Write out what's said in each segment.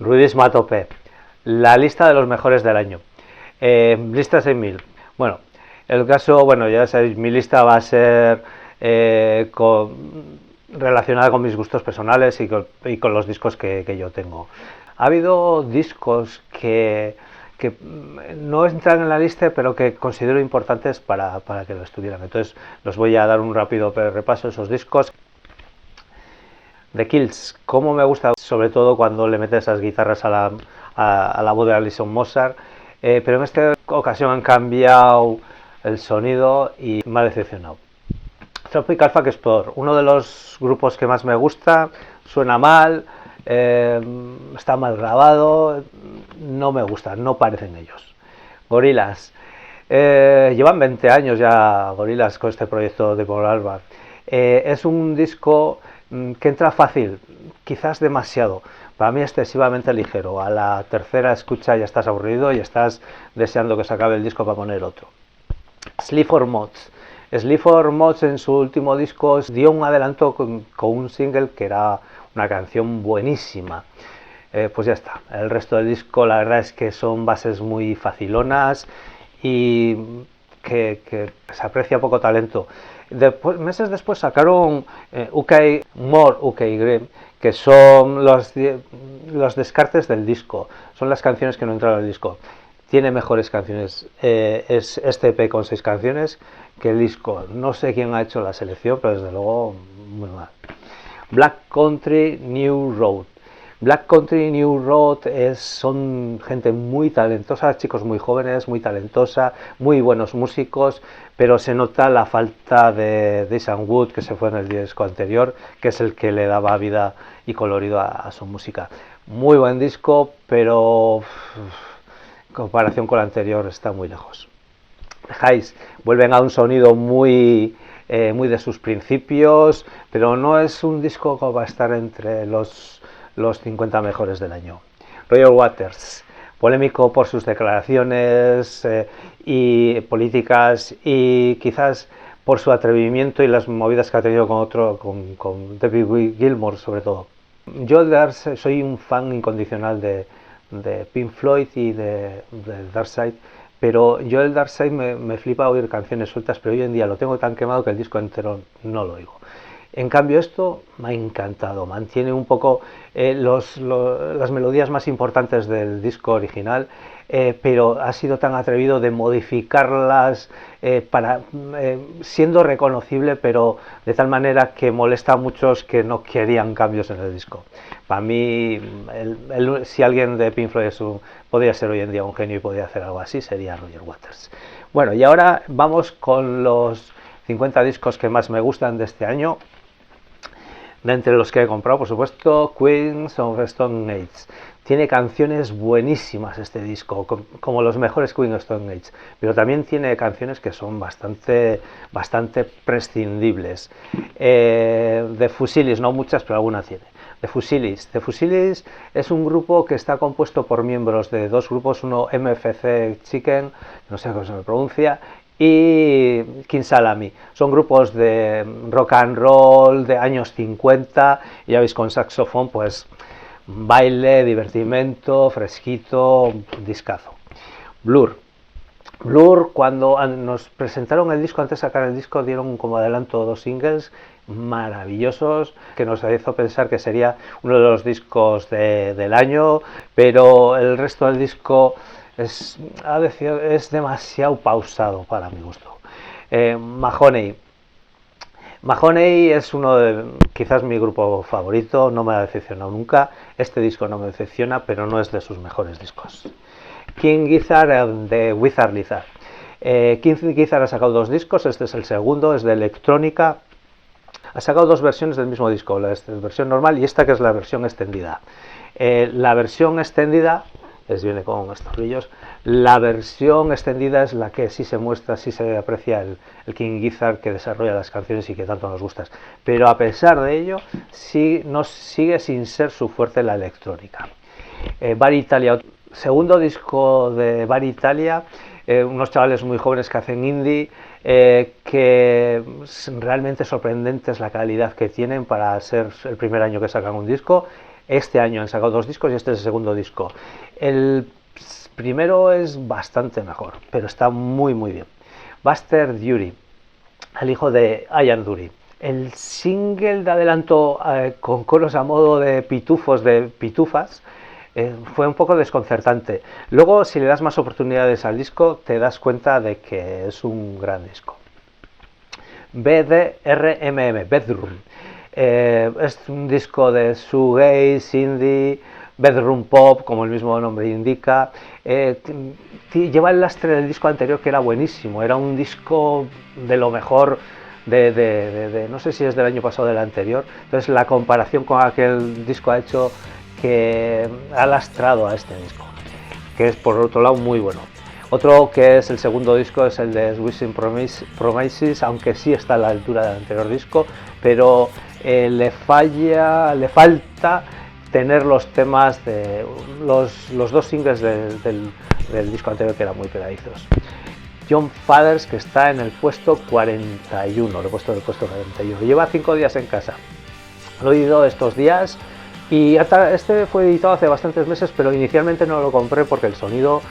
Ruidis Matope, la lista de los mejores del año. Lista 6000. Bueno, el caso, bueno, ya sabéis, mi lista va a ser relacionada con mis gustos personales y con los discos que yo tengo. Ha habido discos que no entran en la lista, pero que considero importantes para que lo estuvieran. Entonces, los voy a dar un rápido repaso a esos discos. The Kills, cómo me gusta, sobre todo cuando le mete esas guitarras a la voz de Alison Mozart, pero en esta ocasión han cambiado el sonido y me ha decepcionado. Tropical Fuck Explorer, uno de los grupos que más me gusta, suena mal, está mal grabado, no me gusta, no parecen ellos. Gorillaz, llevan 20 años ya Gorillaz con este proyecto de Paul Alba. Es un disco que entra fácil, quizás demasiado, para mí excesivamente ligero. A la tercera escucha ya estás aburrido y estás deseando que se acabe el disco para poner otro. Sleaford Mods. Sleaford Mods en su último disco dio un adelanto con un single que era una canción buenísima. Pues ya está. El resto del disco la verdad es que son bases muy facilonas y que se aprecia poco talento. Meses después sacaron More UKY, que son los descartes del disco, son las canciones que no entraron en el disco. Tiene mejores canciones este EP con 6 canciones que el disco. No sé quién ha hecho la selección, pero desde luego muy mal. Black Country New Road. Black Country New Road son gente muy talentosa, chicos muy jóvenes, muy talentosa, muy buenos músicos, pero se nota la falta de Jason Wood, que se fue en el disco anterior, que es el que le daba vida y colorido a su música. Muy buen disco, pero en comparación con el anterior está muy lejos. Highs vuelven a un sonido muy de sus principios, pero no es un disco que va a estar entre los 50 mejores del año. Roger Waters, polémico por sus declaraciones y políticas y quizás por su atrevimiento y las movidas que ha tenido con David Gilmour sobre todo. Yo soy un fan incondicional de Pink Floyd y de Darkside, pero yo el Darkside me flipa oír canciones sueltas, pero hoy en día lo tengo tan quemado que el disco entero no lo oigo. En cambio esto me ha encantado, mantiene un poco las melodías más importantes del disco original, pero ha sido tan atrevido de modificarlas siendo reconocible, pero de tal manera que molesta a muchos que no querían cambios en el disco. Para mí, si alguien de Pink Floyd podría ser hoy en día un genio y podría hacer algo así, sería Roger Waters. Bueno, y ahora vamos con los 50 discos que más me gustan de este año. De entre los que he comprado, por supuesto, Queens of Stone Age. Tiene canciones buenísimas este disco, como los mejores Queens of Stone Age, pero también tiene canciones que son bastante prescindibles. The Fugees, no muchas, pero alguna tiene. The Fugees es un grupo que está compuesto por miembros de dos grupos, uno MFC Chicken, no sé cómo se me pronuncia, y King Salami. Son grupos de rock and roll de años 50, y ya veis, con saxofón, pues baile, divertimento, fresquito, discazo. Blur, cuando nos presentaron el disco, antes de sacar el disco, dieron como adelanto 2 singles maravillosos que nos hizo pensar que sería uno de los discos del año, pero el resto del disco es demasiado pausado para mi gusto. Mahoney es uno de, quizás mi grupo favorito, no me ha decepcionado nunca. Este disco no me decepciona, pero no es de sus mejores discos. King Gizzard de Wizard Lizard. King Gizzard ha sacado 2 discos, este es el segundo, es de electrónica. Ha sacado 2 versiones del mismo disco, la versión normal y esta que es la versión extendida. La versión extendida viene con estos brillos. La versión extendida es la que sí se muestra, sí se aprecia el King Gizzard que desarrolla las canciones y que tanto nos gustan. Pero a pesar de ello, sí nos sigue sin ser su fuerte la electrónica. Bar Italia, segundo disco de Bar Italia, unos chavales muy jóvenes que hacen indie, que es realmente sorprendente la calidad que tienen para ser el primer año que sacan un disco. Este año han sacado 2 discos y este es el segundo disco. El primero es bastante mejor, pero está muy bien. Buster Dury, el hijo de Ian Dury. El single de adelanto con coros a modo de pitufos, de pitufas, fue un poco desconcertante. Luego, si le das más oportunidades al disco, te das cuenta de que es un gran disco. BDRMM, Bedroom. Es un disco de shoegaze, indie, bedroom pop, como el mismo nombre indica. Lleva el lastre del disco anterior, que era buenísimo. Era un disco de lo mejor no sé si es del año pasado o del anterior. Entonces la comparación con aquel disco ha hecho que ha lastrado a este disco, que es por otro lado muy bueno. Otro que es el segundo disco es el de Wishing Promises, aunque sí está a la altura del anterior disco, pero le falta tener los temas de los 2 singles del disco anterior, que eran muy pegadizos. John Fathers, que está en el puesto 41, lo he puesto en el puesto 41, lleva 5 días en casa. Lo he oído estos días y este fue editado hace bastantes meses, pero inicialmente no lo compré porque el sonido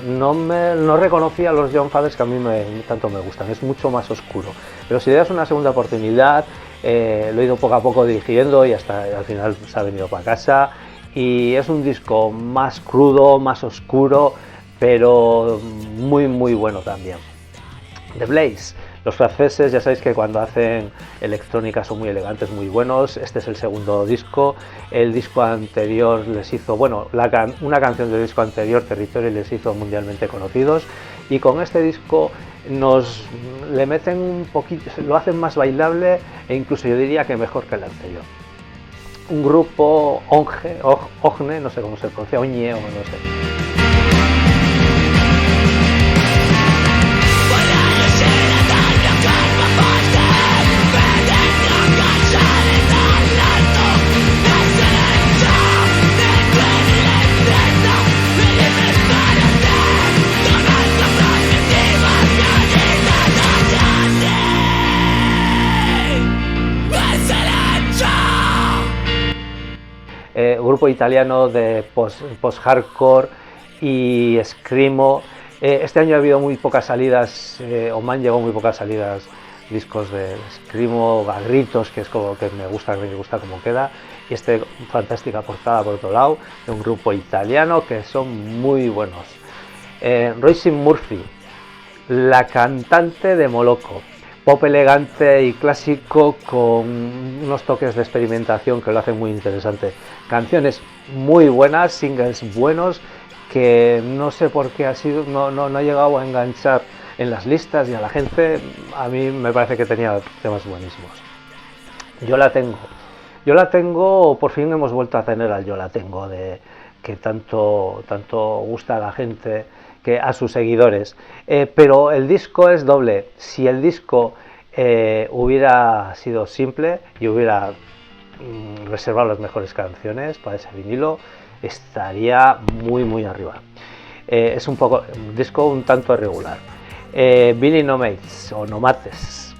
no reconocía a los John Fathers, que a mí tanto me gustan, es mucho más oscuro. Pero si le das una segunda oportunidad, lo he ido poco a poco dirigiendo y hasta al final se ha venido para casa. Y es un disco más crudo, más oscuro, pero muy bueno también. The Blaze. Los franceses, ya sabéis que cuando hacen electrónica son muy elegantes, muy buenos. Este es el segundo disco. El disco anterior les hizo, una canción del disco anterior, Territory, les hizo mundialmente conocidos. Y con este disco le meten un poquito, lo hacen más bailable e incluso yo diría que mejor que el anterior. Un grupo Ogne, no sé cómo se pronuncia, Oñe o no sé. Grupo italiano de post-hardcore y screamo. Este año ha habido muy pocas salidas, o me han llegado muy pocas salidas, discos de screamo, a gritos, que es como que me gusta como queda. Y fantástica portada por otro lado, de un grupo italiano que son muy buenos. Roisin Murphy, la cantante de Moloko. Pop elegante y clásico con unos toques de experimentación que lo hacen muy interesante. Canciones muy buenas, singles buenos, que no sé por qué no ha llegado a enganchar en las listas y a la gente. A mí me parece que tenía temas buenísimos. Yo la tengo, por fin hemos vuelto a tener al Yo la tengo, que tanto gusta a la gente, que a sus seguidores, pero el disco es doble. Si el disco hubiera sido simple y hubiera reservado las mejores canciones para ese vinilo, estaría muy arriba. Es un disco un tanto irregular. Billy No Mates, o No Mates,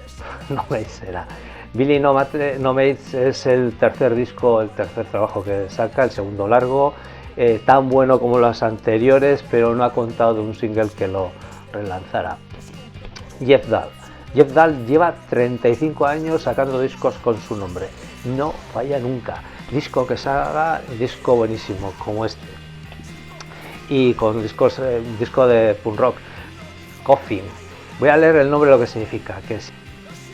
No Mates era. Billy No Mates es el tercer trabajo que saca, el segundo largo. Tan bueno como los anteriores, pero no ha contado de un single que lo relanzara. Jeff Dahl lleva 35 años sacando discos con su nombre, no falla nunca. Disco que salga, disco buenísimo como este. Y con disco de punk rock, Coffin. Voy a leer el nombre, lo que significa,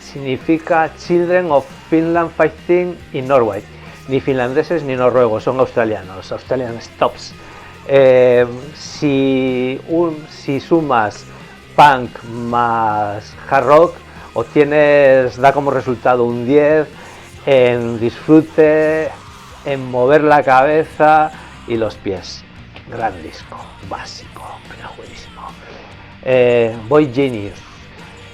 significa Children of Finland Fighting in Norway. Ni finlandeses ni noruegos, son australianos, Australian Stops. Si sumas punk más hard rock, da como resultado un 10 en disfrute, en mover la cabeza y los pies. Gran disco, básico, pero buenísimo. Boy Genius.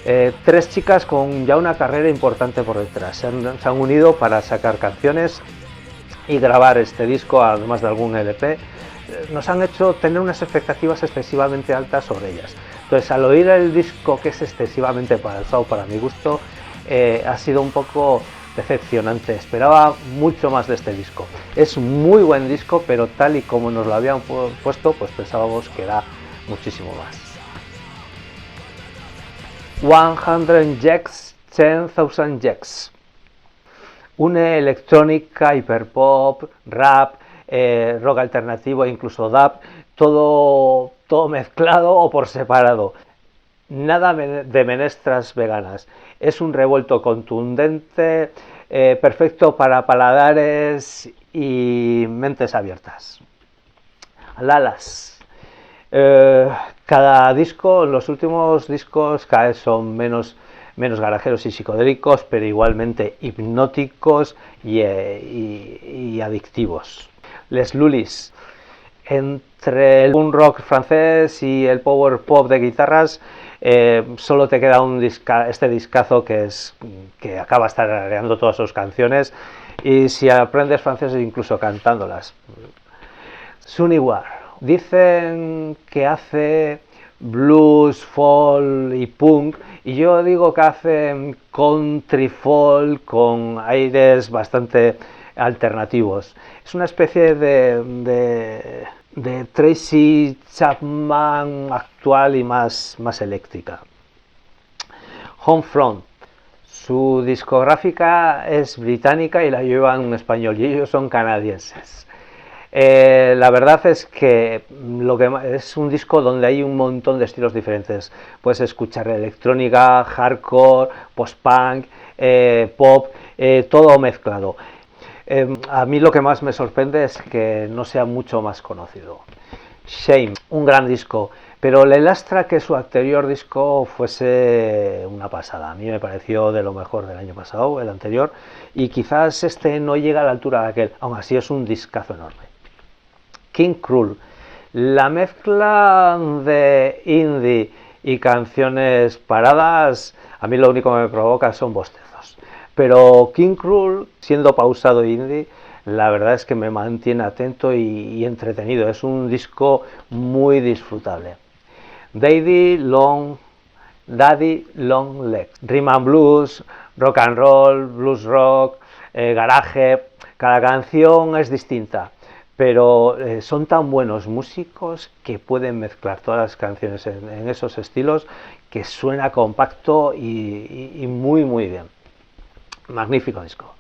3 chicas con ya una carrera importante por detrás. Se han unido para sacar canciones y grabar este disco, además de algún LP. Nos han hecho tener unas expectativas excesivamente altas sobre ellas. Entonces, al oír el disco, que es excesivamente pasado para mi gusto, ha sido un poco decepcionante. Esperaba mucho más de este disco. Es muy buen disco, pero tal y como nos lo habían puesto, pues pensábamos que era muchísimo más. 100 Jacks, 10,000 Jacks. Une electrónica, hiperpop, rap, rock alternativo e incluso dub, todo mezclado o por separado. Nada de menestras veganas. Es un revuelto contundente, perfecto para paladares y mentes abiertas. Lalas. Cada disco, los últimos discos cada vez son menos garajeros y psicodélicos, pero igualmente hipnóticos y adictivos. Les Lulis. Entre el punk rock francés y el power pop de guitarras, solo te queda este discazo que acaba tarareando todas sus canciones, y si aprendes francés incluso cantándolas. Suniwar. Dicen que hace blues, folk y punk, y yo digo que hace country folk con aires bastante alternativos. Es una especie de Tracy Chapman actual y más eléctrica. Homefront. Su discográfica es británica y la lleva en español, y ellos son canadienses. La verdad es que es un disco donde hay un montón de estilos diferentes. Puedes escuchar electrónica, hardcore, post-punk, pop, todo mezclado. A mí lo que más me sorprende es que no sea mucho más conocido. Shame, un gran disco, pero le lastra que su anterior disco fuese una pasada. A mí me pareció de lo mejor del año pasado, el anterior, y quizás este no llega a la altura de aquel, aún así es un discazo enorme. King Krul, la mezcla de indie y canciones paradas, a mí lo único que me provoca son bostezos, pero King Krul, siendo pausado indie, la verdad es que me mantiene atento y entretenido. Es un disco muy disfrutable. Daddy Long Legs, Rhythm and Blues, rock and roll, blues rock, garage. Cada canción es distinta, pero son tan buenos músicos que pueden mezclar todas las canciones en esos estilos, que suena compacto y muy bien. Magnífico disco.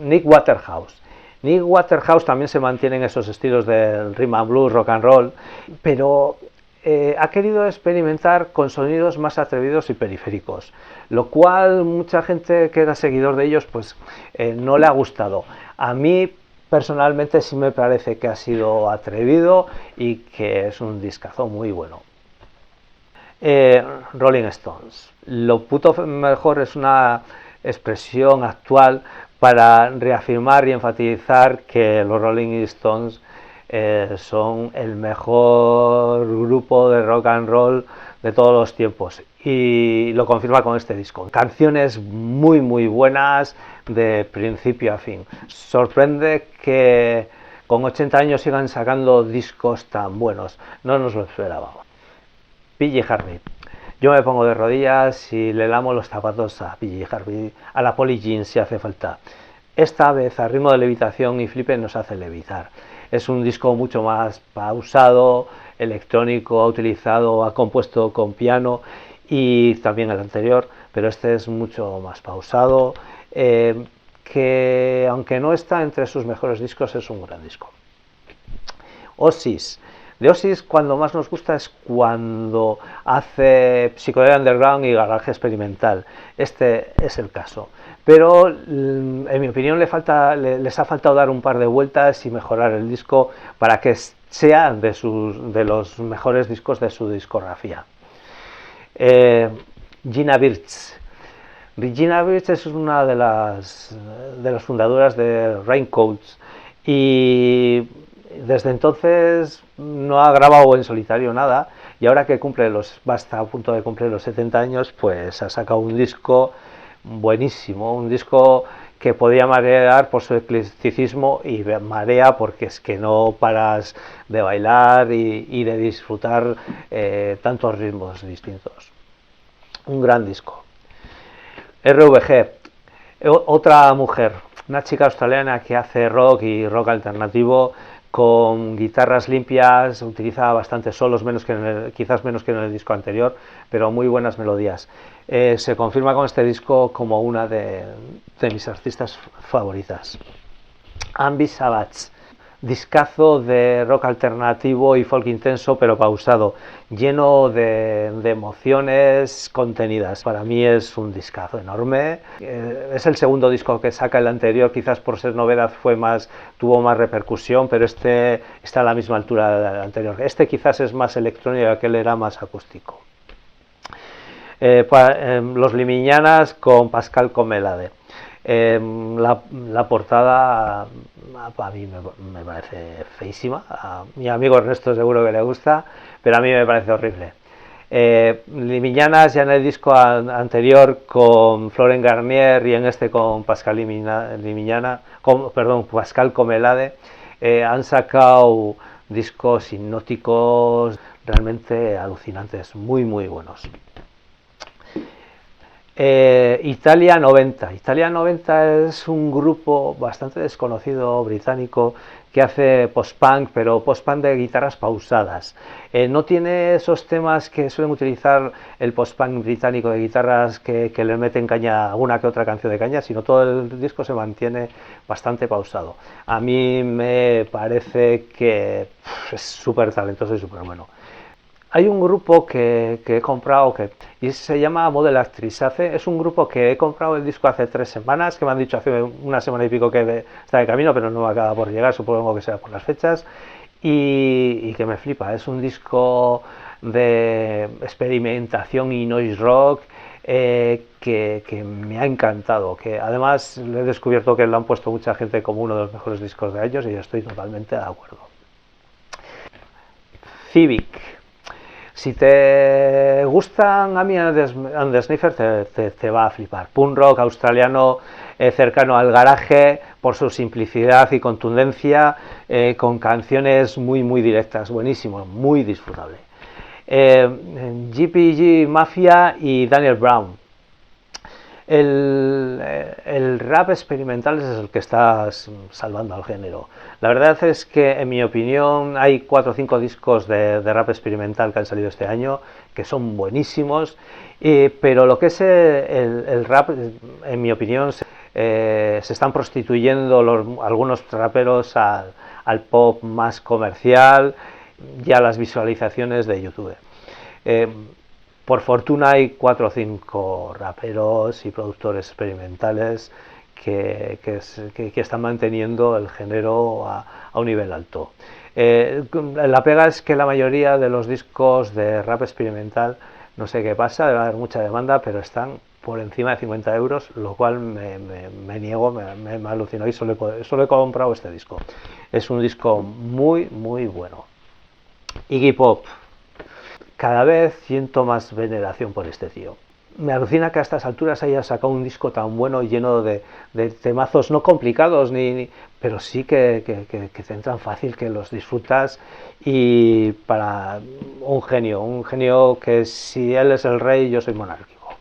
Nick Waterhouse. Nick Waterhouse también se mantiene en esos estilos del rhythm and blues, rock and roll, pero ha querido experimentar con sonidos más atrevidos y periféricos, lo cual mucha gente que era seguidor de ellos pues no le ha gustado. A mí personalmente sí me parece que ha sido atrevido y que es un discazo muy bueno. Rolling Stones. Lo puto mejor es una expresión actual para reafirmar y enfatizar que los Rolling Stones son el mejor grupo de rock and roll de todos los tiempos, y lo confirma con este disco. Canciones muy buenas de principio a fin. Sorprende que con 80 años sigan sacando discos tan buenos, no nos lo esperábamos. PJ Harvey. Yo me pongo de rodillas y le lamo los zapatos a PJ Harvey, a la Polly Jean si hace falta. Esta vez a ritmo de levitación y flipe nos hace levitar. Es un disco mucho más pausado, electrónico, ha compuesto con piano, y también el anterior, pero este es mucho más pausado, que aunque no está entre sus mejores discos, es un gran disco. Oasis. De Oasis, cuando más nos gusta es cuando hace psicodelia underground y garaje experimental. Este es el caso, pero en mi opinión les ha faltado dar un par de vueltas y mejorar el disco para que sea de los mejores discos de su discografía. Gina Birch. Gina Birch es una de las fundadoras de Raincoats, y desde entonces no ha grabado en solitario nada, y ahora que va a estar a punto de cumplir los 70 años, pues ha sacado un disco buenísimo, un disco que podía marear por su eclecticismo, y marea porque es que no paras de bailar y de disfrutar tantos ritmos distintos. Un gran disco. RVG. Otra mujer, una chica australiana que hace rock y rock alternativo con guitarras limpias, utiliza bastantes solos, quizás menos que en el disco anterior, pero muy buenas melodías. Se confirma con este disco como una de mis artistas favoritas. Ambi Savage, discazo de rock alternativo y folk intenso pero pausado, lleno de emociones contenidas. Para mí es un discazo enorme. Es el segundo disco que saca. El anterior, quizás por ser novedad, tuvo más repercusión, pero este está a la misma altura del anterior. Este quizás es más electrónico y aquel era más acústico. Los Limiñanas con Pascal Comelade. La portada a mí me parece feísima. A mi amigo Ernesto seguro que le gusta, pero a mí me parece horrible. Limiñanas ya en el disco anterior con Florent Garnier y en este con Pascal Pascal Comelade, han sacado discos hipnóticos realmente alucinantes, muy buenos. Italia 90. Italia 90 es un grupo bastante desconocido británico que hace post-punk, pero post-punk de guitarras pausadas. No tiene esos temas que suelen utilizar el post-punk británico de guitarras que le meten caña a una que otra canción de caña, sino todo el disco se mantiene bastante pausado. A mí me parece que es súper talentoso y súper bueno. Hay un grupo que he comprado y se llama Model Actrisace. Es un grupo que he comprado el disco hace 3 semanas, que me han dicho hace una semana y pico que está de camino, pero no acaba por llegar, supongo que será por las fechas, y que me flipa. Es un disco de experimentación y noise rock que me ha encantado, que además le he descubierto que lo han puesto mucha gente como uno de los mejores discos de ellos y yo estoy totalmente de acuerdo. Civic. Si te gustan a mí and the Sniffers, te va a flipar. Punk rock australiano cercano al garaje por su simplicidad y contundencia, con canciones muy directas, buenísimo, muy disfrutable. GPG Mafia y Daniel Brown. El rap experimental es el que está salvando al género. La verdad es que, en mi opinión, hay 4 o 5 discos de rap experimental que han salido este año que son buenísimos, pero lo que es el rap, en mi opinión, se están prostituyendo algunos raperos al pop más comercial y a las visualizaciones de YouTube. Por fortuna hay 4 o 5 raperos y productores experimentales que están manteniendo el género a un nivel alto. La pega es que la mayoría de los discos de rap experimental, no sé qué pasa, debe haber mucha demanda, pero están por encima de 50 euros, lo cual me niego, me alucinó y solo he comprado este disco. Es un disco muy bueno. Iggy Pop. Cada vez siento más veneración por este tío. Me alucina que a estas alturas haya sacado un disco tan bueno, lleno de temazos no complicados, pero sí que te entran fácil, que los disfrutas, y para un genio que si él es el rey, yo soy monárquico.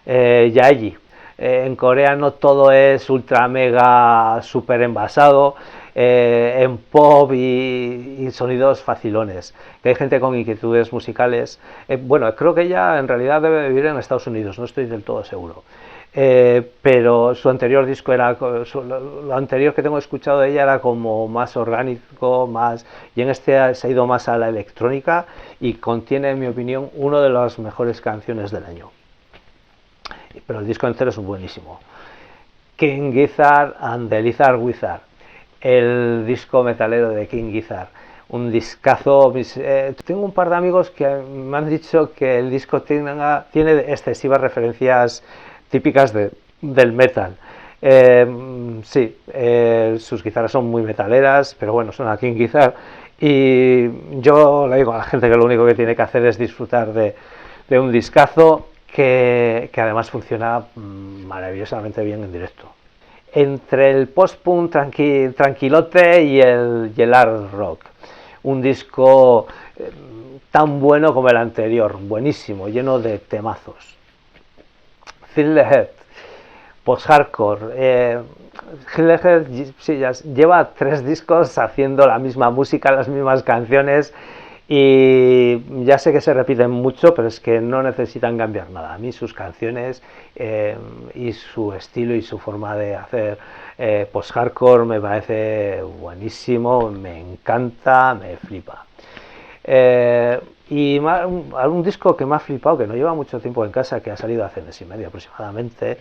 Yaeji. En Corea no todo es ultra mega super envasado, en pop y sonidos facilones, que hay gente con inquietudes musicales. Bueno, creo que ella en realidad debe vivir en Estados Unidos, no estoy del todo seguro, pero su anterior disco lo anterior que tengo escuchado de ella era como más orgánico, y en este se ha ido más a la electrónica y contiene, en mi opinión, una de las mejores canciones del año. Pero el disco entero es buenísimo. King Gizzard and the Lizard Wizard, el disco metalero de King Gizzard, un discazo. Tengo un par de amigos que me han dicho que el disco tiene excesivas referencias típicas del metal. Sí, sus guitarras son muy metaleras, pero bueno, son a King Gizzard, y yo le digo a la gente que lo único que tiene que hacer es disfrutar de un discazo que además funciona maravillosamente bien en directo. Entre el post-punk tranquilote y el hard rock, un disco tan bueno como el anterior, buenísimo, lleno de temazos. Feel the Head, Post-hardcore. Heath Ledger sí, ya lleva 3 discos haciendo la misma música, las mismas canciones, y ya sé que se repiten mucho, pero es que no necesitan cambiar nada. A mí sus canciones y su estilo y su forma de hacer post-hardcore me parece buenísimo, me encanta, me flipa. Y algún disco que me ha flipado, que no lleva mucho tiempo en casa, que ha salido hace mes y medio aproximadamente,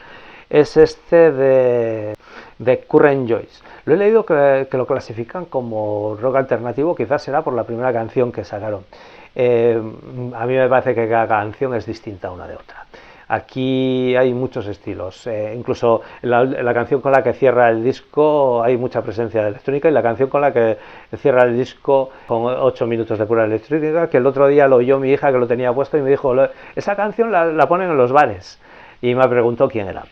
es este de Current Joys. Lo he leído que lo clasifican como rock alternativo, quizás será por la primera canción que sacaron. A mí me parece que cada canción es distinta una de otra. Aquí hay muchos estilos, incluso en la canción con la que cierra el disco hay mucha presencia de electrónica, y la canción con la que cierra el disco con 8 minutos de pura electrónica, que el otro día lo oyó mi hija, que lo tenía puesto, y me dijo, esa canción la ponen en los bares, y me preguntó quién era.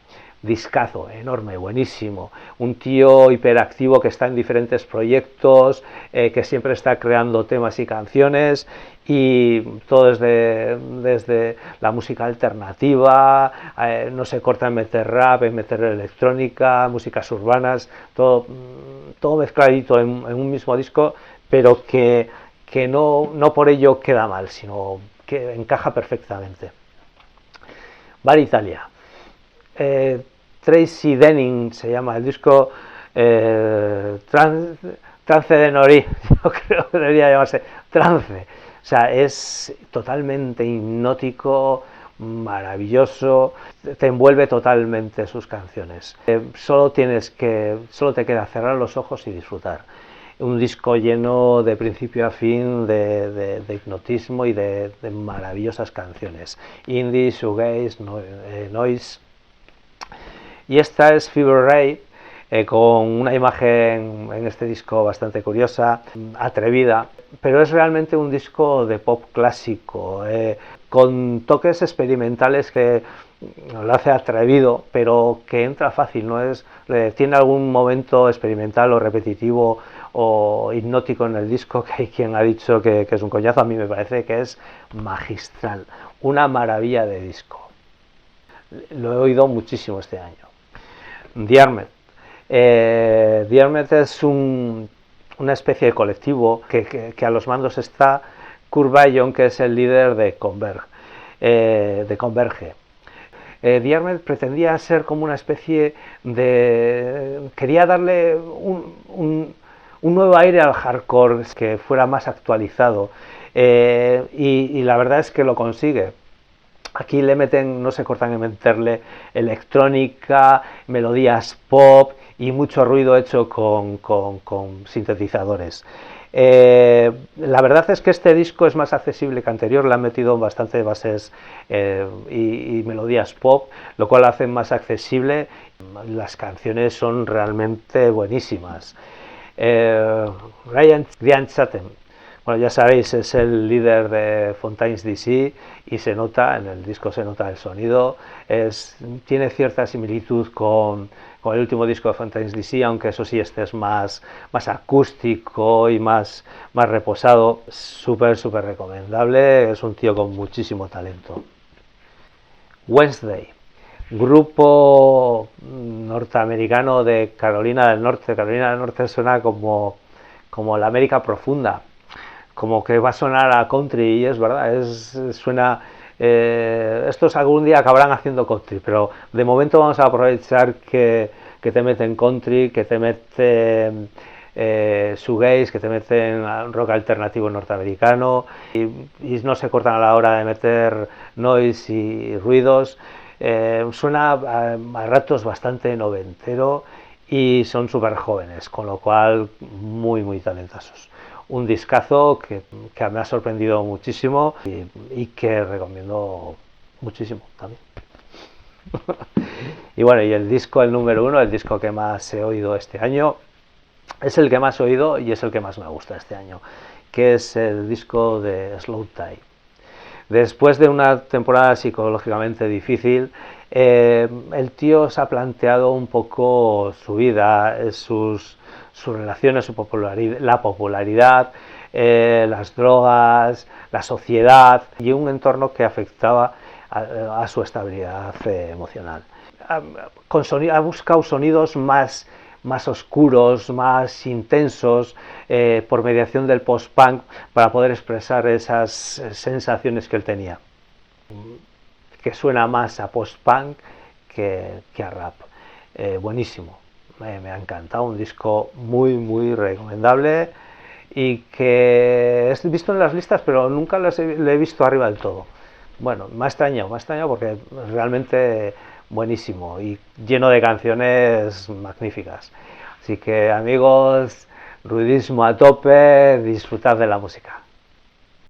Discazo, enorme, buenísimo, un tío hiperactivo que está en diferentes proyectos, que siempre está creando temas y canciones, y todo desde la música alternativa, no se corta en meter rap, en meter electrónica, músicas urbanas, todo mezcladito en un mismo disco, pero que no por ello queda mal, sino que encaja perfectamente. Bar Italia. Tracy Denning se llama el disco, Trance de Nori, yo creo que debería llamarse Trance. O sea, es totalmente hipnótico, maravilloso, te envuelve totalmente sus canciones. Solo te queda cerrar los ojos y disfrutar. Un disco lleno de principio a fin de hipnotismo y de maravillosas canciones. Indie, shoegaze, noise. Y esta es Fever Ray, con una imagen en este disco bastante curiosa, atrevida, pero es realmente un disco de pop clásico, con toques experimentales que lo hace atrevido, pero que entra fácil, tiene algún momento experimental o repetitivo o hipnótico en el disco, que hay quien ha dicho que es un coñazo. A mí me parece que es magistral, una maravilla de disco. Lo he oído muchísimo este año. Diarmet. Diarmet es una especie de colectivo que a los mandos está Kurt Weill, que es el líder de Converge. Diarmet pretendía ser como una especie quería darle un nuevo aire al hardcore, que fuera más actualizado, y la verdad es que lo consigue. Aquí no se cortan en meterle electrónica, melodías pop y mucho ruido hecho con sintetizadores. La verdad es que este disco es más accesible que anterior, le han metido bastante bases y melodías pop, lo cual lo hace más accesible. Las canciones son realmente buenísimas. Ryan Chatham, bueno, ya sabéis, es el líder de Fontaines DC, y se nota, en el disco se nota el sonido, tiene cierta similitud con el último disco de Fontaines DC, aunque eso sí, este es más acústico y más reposado. Súper recomendable, es un tío con muchísimo talento. Wednesday, grupo norteamericano de Carolina del Norte. Carolina del Norte suena como la América profunda, como que va a sonar a country, y es verdad, suena. Estos algún día acabarán haciendo country, pero de momento vamos a aprovechar que te meten country, que te meten shoegaze, que te meten rock alternativo norteamericano, y no se cortan a la hora de meter noise y ruidos. Suena a ratos bastante noventero, y son súper jóvenes, con lo cual muy talentosos. Un discazo que me ha sorprendido muchísimo, y que recomiendo muchísimo también. Y bueno, y el disco, el número 1, el disco que más he oído este año, es el que más he oído y es el que más me gusta este año, que es el disco de Slowthai. Después de una temporada psicológicamente difícil, el tío se ha planteado un poco su vida, sus relaciones, la popularidad, las drogas, la sociedad y un entorno que afectaba a su estabilidad emocional. ha buscado sonidos más oscuros, más intensos, por mediación del post-punk, para poder expresar esas sensaciones que él tenía, que suena más a post-punk que a rap. Buenísimo, me ha encantado, un disco muy recomendable y que he visto en las listas, pero nunca le he visto arriba del todo. Bueno, me ha extrañado porque realmente buenísimo y lleno de canciones magníficas. Así que, amigos, ruidismo a tope, disfrutad de la música.